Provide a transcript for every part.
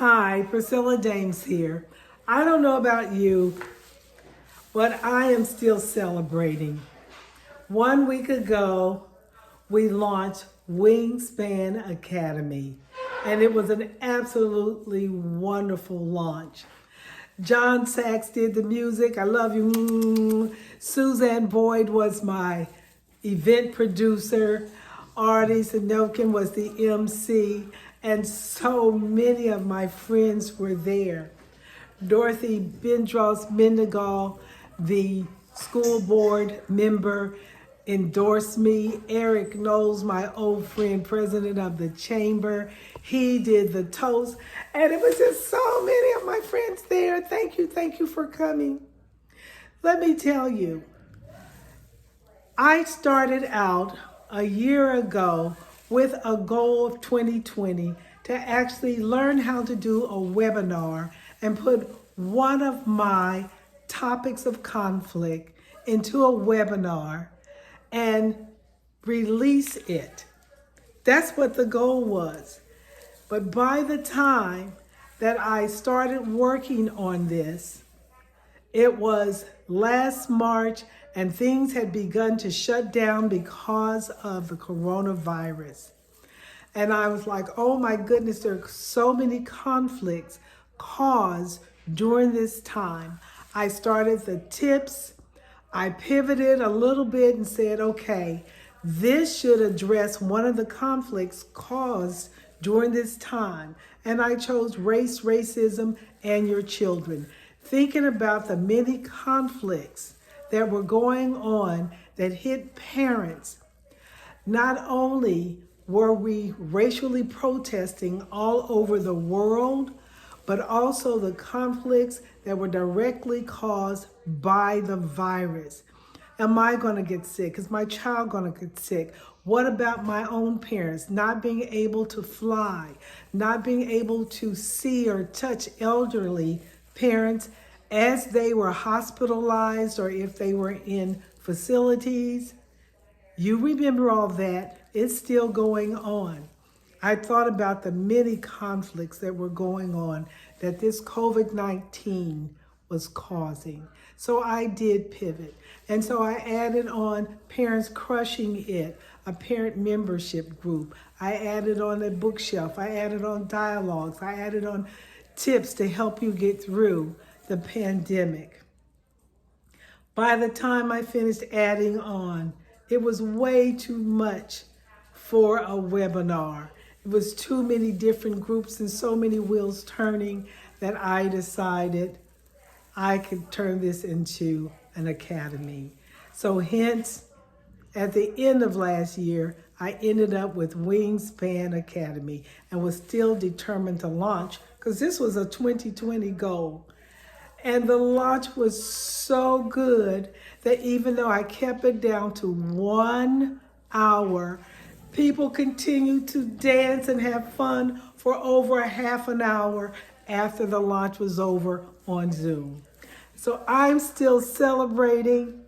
Hi, Priscilla Dames here. I don't know about you, but I am still celebrating. 1 week ago, we launched Wingspan Academy, and it was an absolutely wonderful launch. John Sachs did the music. I love you. Suzanne Boyd was my event producer. Artie Sanokin was the MC, and so many of my friends were there. Dorothy Bendros Mendigal, the school board member, endorsed me. Eric Knowles, my old friend, president of the chamber, he did the toast. And it was just so many of my friends there. Thank you for coming. Let me tell you, I started out a year ago with a goal of 2020 to actually learn how to do a webinar and put one of my topics of conflict into a webinar and release it. That's what the goal was. But by the time that I started working on this, it was last March and things had begun to shut down because of the coronavirus. And I was like, oh my goodness, there are so many conflicts caused during this time. I started the tips. I pivoted a little bit and said, okay, this should address one of the conflicts caused during this time. And I chose race, racism, and your children. Thinking about the many conflicts that were going on that hit parents. Not only were we racially protesting all over the world, but also the conflicts that were directly caused by the virus. Am I going to get sick? Is my child going to get sick? What about my own parents not being able to fly, not being able to see or touch elderly parents as they were hospitalized or if they were in facilities? You remember all that. It's still going on. I thought about the many conflicts that were going on that this COVID-19 was causing. So I did pivot. And so I added on Parents Crushing It, a parent membership group. I added on a bookshelf. I added on dialogues. I added on tips to help you get through the pandemic. By the time I finished adding on, it was way too much for a webinar. It was too many different groups and so many wheels turning that I decided I could turn this into an academy. So hence, at the end of last year, I ended up with Wingspan Academy and was still determined to launch because this was a 2020 goal. And the launch was so good that even though I kept it down to 1 hour, people continued to dance and have fun for over a half an hour after the launch was over on Zoom. So I'm still celebrating.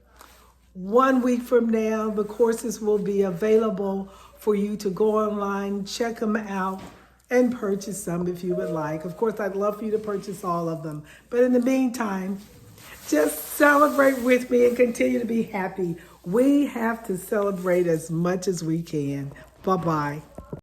1 week from now, the courses will be available for you to go online, check them out, and purchase some if you would like. Of course, I'd love for you to purchase all of them. But in the meantime, just celebrate with me and continue to be happy. We have to celebrate as much as we can. Bye-bye.